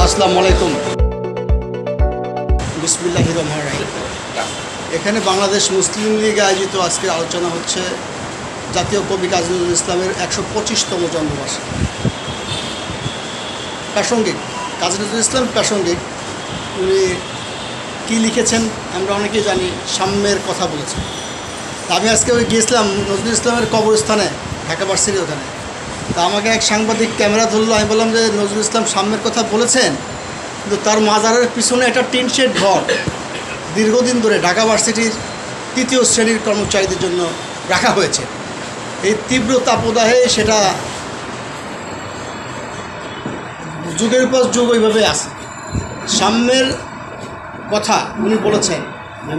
আসসালামু আলাইকুম। বিসমিল্লাহির রহমানির রহিম। এখানে বাংলাদেশ মুসলিম লীগ আয়োজিত আজকের আলোচনা হচ্ছে জাতীয় কবি কাজী নজরুল ইসলামের ১২৫তম জন্মবার্ষিকী। প্রাসঙ্গিক, কাজী নজরুল ইসলাম প্রাসঙ্গিক। উনি কী লিখেছেন আমরা অনেকেই জানি, সাম্যের কথা বলেছেন। আমি আজকে গিয়েছিলাম নজরুল ইসলামের কবরস্থানে, ঢাকা ভার্সিটির ওখানে। তা আমাকে এক সাংবাদিক ক্যামেরা ধরলো। আমি বললাম যে নজরুল ইসলাম সাম্যের কথা বলেছেন, কিন্তু তার মাজারের পিছনে একটা টিন শেড ঘর দীর্ঘদিন ধরে ঢাকা ভার্সিটির ৩য় শ্রেণীর কর্মচারীদের জন্য রাখা হয়েছে। এই তীব্র তাপদাহে সেটা যুগের পর যুগ ওইভাবে আছে। সাম্যের কথা উনি বলেছেন,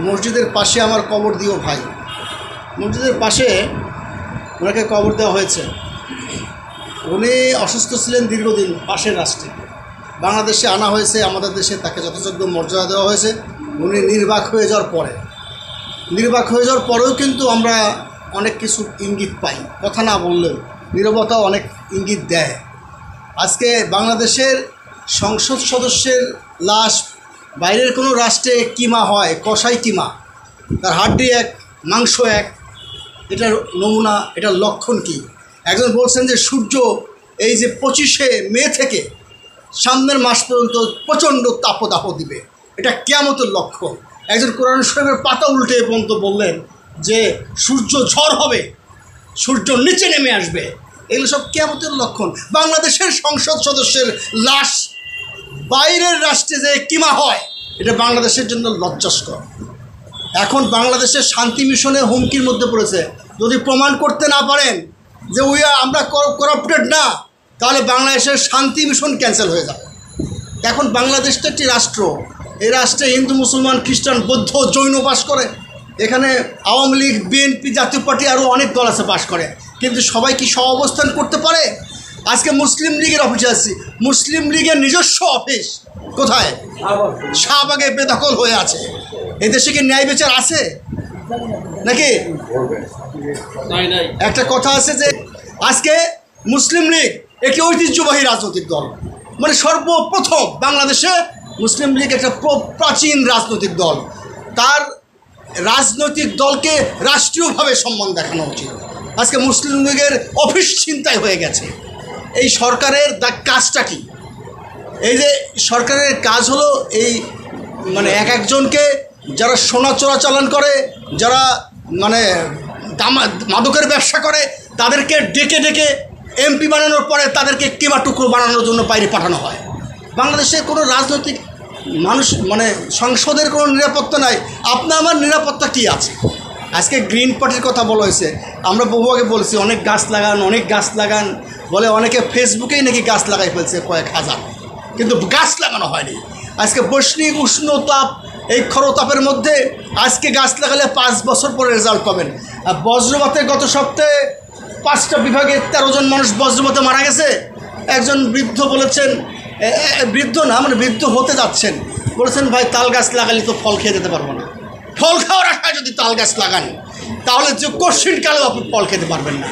মসজিদের পাশে আমার কবর দিও ভাই। মসজিদের পাশে ওনাকে কবর দেওয়া হয়েছে। উনি অসুস্থ ছিলেন দীর্ঘদিন, পাশের রাষ্ট্রে বাংলাদেশে আনা হয়েছে। আমাদের দেশে তাকে যথাযোগ্য মর্যাদা দেওয়া হয়েছে। উনি নির্বাক হয়ে যাওয়ার পরেও কিন্তু আমরা অনেক কিছু ইঙ্গিত পাই, কথা না বললেও নীরবতা অনেক ইঙ্গিত দেয়। আজকে বাংলাদেশের সংসদ সদস্যের লাশ বাইরের কোনো রাষ্ট্রে কিমা হয়, কষাই কিমা, তার হাড্ডি এক, মাংস এক, এটার নমুনা, এটার লক্ষণ কী? একজন বলছেন যে সূর্য এই যে 25শে মে থেকে সামনের মাস পর্যন্ত প্রচণ্ড তাপদাহ দিবে, এটা কিয়ামতের লক্ষণ। একজন কোরআন শরীফের পাতা উল্টে পর্যন্ত বললেন যে সূর্য ঝড় হবে, সূর্য নিচে নেমে আসবে। এগুলো সব কিয়ামতের লক্ষণ। বাংলাদেশের সংসদ সদস্যের লাশ বাইরের রাষ্ট্রে যে কিমা হয়, এটা বাংলাদেশের জন্য লজ্জাস্কর। এখন বাংলাদেশের শান্তি মিশনে হুমকির মধ্যে পড়েছে। যদি প্রমাণ করতে না পারেন যে আমরা করাপ্টেড না, তাহলে বাংলাদেশের শান্তি মিশন ক্যান্সেল হয়ে যাবে। এখন বাংলাদেশটা একটি রাষ্ট্র, এই রাষ্ট্রে হিন্দু, মুসলমান, খ্রিস্টান, বৌদ্ধ, জৈন বাস করে। এখানে আওয়ামী লীগ, বিএনপি, জাতীয় পার্টি আরও অনেক দল আছে বাস করে, কিন্তু সবাই কি সহ অবস্থান করতে পারে? আজকে মুসলিম লীগের অফিসে আছি, মুসলিম লীগের নিজস্ব অফিস কোথায়? শাহবাগে বেদখল হয়ে আছে। এদেশে কি ন্যায় বিচার আছে নাকি? একটা কথা আছে যে আজকে মুসলিম লীগ একটি ঐতিহ্যবাহী রাজনৈতিক দল, মানে সর্বপ্রথম বাংলাদেশে মুসলিম লীগ একটা প্রাচীন রাজনৈতিক দল। তার রাজনৈতিক দলকে রাষ্ট্রীয়ভাবে সম্মান দেখানো উচিত। আজকে মুসলিম লীগের অফিস ছিনতাই হয়ে গেছে। এই সরকারের কাজটা কি? এই যে সরকারের কাজ হলো এই মানে একজনকে যারা সোনা চোরাচালান করে, যারা মানে মাদকের ব্যবসা করে, তাদেরকে ডেকে ডেকে এমপি বানানোর পরে তাদেরকে কিমা টুকরো বানানোর জন্য বাইরে পাঠানো হয়। বাংলাদেশে কোনো রাজনৈতিক মানুষ মানে সংসদের কোনো নিরাপত্তা নাই। আপনার আমার নিরাপত্তা কি আছে? আজকে গ্রিন পার্টির কথা বলা হয়েছে। আমরা বহু আগে বলছি অনেক গাছ লাগান বলে, অনেকে ফেসবুকেই নাকি গাছ লাগাই ফেলছে কয়েক হাজার, কিন্তু গাছ লাগানো হয়নি। আজকে বৈশ্বিক উষ্ণতাপ, এই খরতাপের মধ্যে আজকে গাছ লাগালে 5 বছর পরে রেজাল্ট পাবেন। আর বজ্রপাতে গত সপ্তাহে 5টা বিভাগে 13 জন মানুষ বজ্রপাতে মারা গেছে। একজন বৃদ্ধ বলেছেন, বৃদ্ধ না মানে বৃদ্ধ হতে যাচ্ছেন, বলেছেন ভাই তাল গাছ লাগালে তো ফল খেয়ে যেতে পারবো না। ফল খাওয়ার আশায় যদি তাল গাছ লাগান তাহলে যে কোশ্চিনকালেও আপনি ফল খেতে পারবেন না।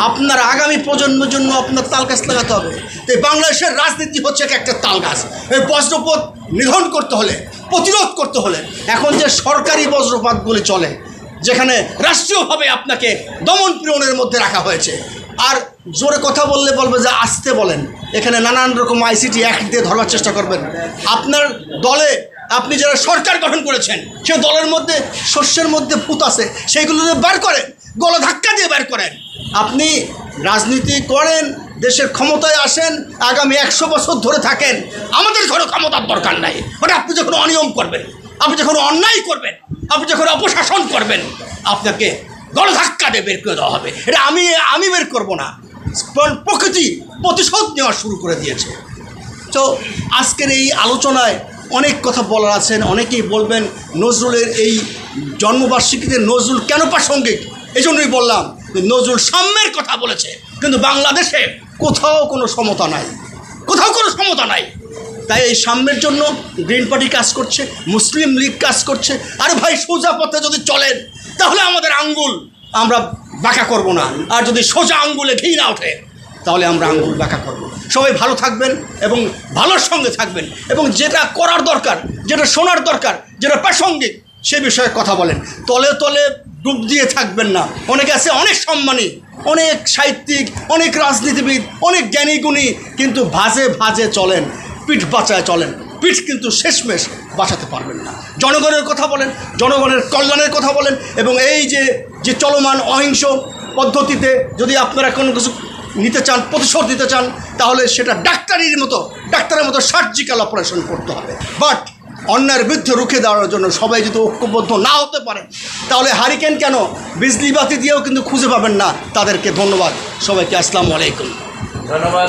আপনার আগামী প্রজন্মের জন্য আপনার তাল গাছ লাগাতে হবে। তো বাংলাদেশের রাজনীতি হচ্ছে একটা তাল গাছ। এই বজ্রপাত নিধন করতে হলে, প্রতিরোধ করতে হলে এখন যে সরকারি বজ্রপাতগুলি চলে, যেখানে রাষ্ট্রীয়ভাবে আপনাকে দমন পীড়নের মধ্যে রাখা হয়েছে, আর জোরে কথা বললে বলবে যে আসতে বলেন, এখানে নানান রকম আইসিটি অ্যাক্ট দিয়ে ধরবার চেষ্টা করবেন। আপনার দলে আপনি যারা সরকার গঠন করেছেন, সে দলের মধ্যে শস্যের মধ্যে ভূত আছে, সেইগুলো বার করেন, গলা ধাক্কা দিয়ে বের করেন। আপনি রাজনীতি করেন, দেশের ক্ষমতায় আসেন, আগামী 100 বছর ধরে থাকেন, আমাদের ঘরে ক্ষমতার দরকার নাই। মানে আপনি যখন অনিয়ম করবেন, আপনি যখন অন্যায় করবেন, আপনি যখন অপশাসন করবেন, আপনাকে গলা ধাক্কা দিয়ে বের করে দেওয়া হবে। এটা আমি বের করব না, প্রকৃতি প্রতিশোধ নেওয়া শুরু করে দিয়েছে। তো আজকের এই আলোচনায় অনেক কথা বলার আছেন। অনেকেই বলবেন নজরুলের এই জন্মবার্ষিকীতে নজরুল কেন প্রাসঙ্গিক, এই জন্যই বললাম নজরুল সাম্যের কথা বলেছে, কিন্তু বাংলাদেশে কোথাও কোনো সমতা নাই, তাই এই সাম্যের জন্য গ্রিন পার্টি কাজ করছে, মুসলিম লীগ কাজ করছে। আর ভাই সোজা পথে যদি চলেন তাহলে আমাদের আঙ্গুল আমরা বাঁকা করব না, আর যদি সোজা আঙ্গুলে ঘি না ওঠে তাহলে আমরা আঙ্গুল ব্যাখ্যা করব। সবাই ভালো থাকবেন এবং ভালোর সঙ্গে থাকবেন, এবং যেটা করার দরকার, যেটা শোনার দরকার, যেটা প্রাসঙ্গিক সে বিষয়ে কথা বলেন। তলে তলে ডুব দিয়ে থাকবেন না। অনেকে আছে অনেক সম্মানী, অনেক সাহিত্যিক, অনেক রাজনীতিবিদ, অনেক জ্ঞানী গুণী, কিন্তু ভাজে ভাজে চলেন, পিঠ বাঁচায় চলেন, পিঠ কিন্তু শেষমেশ বাঁচাতে পারবেন না। জনগণের কথা বলেন, জনগণের কল্যাণের কথা বলেন, এবং এই যে চলমান অহিংস পদ্ধতিতে যদি আপনারা কোনো কিছু নিতে চান, প্রতিশোধ নিতে চান, তাহলে সেটা ডাক্তারের মতো সার্জিক্যাল অপারেশন করতে হবে। বাট অন্যায়ের বিরুদ্ধে রুখে দেওয়ার জন্য সবাই যদি ঐক্যবদ্ধ না হতে পারে, তাহলে হারিকেন কেন, বিজলি বাতি দিয়েও কিন্তু খুঁজে পাবেন না তাদেরকে। ধন্যবাদ সবাইকে। আসসালামু আলাইকুম। ধন্যবাদ।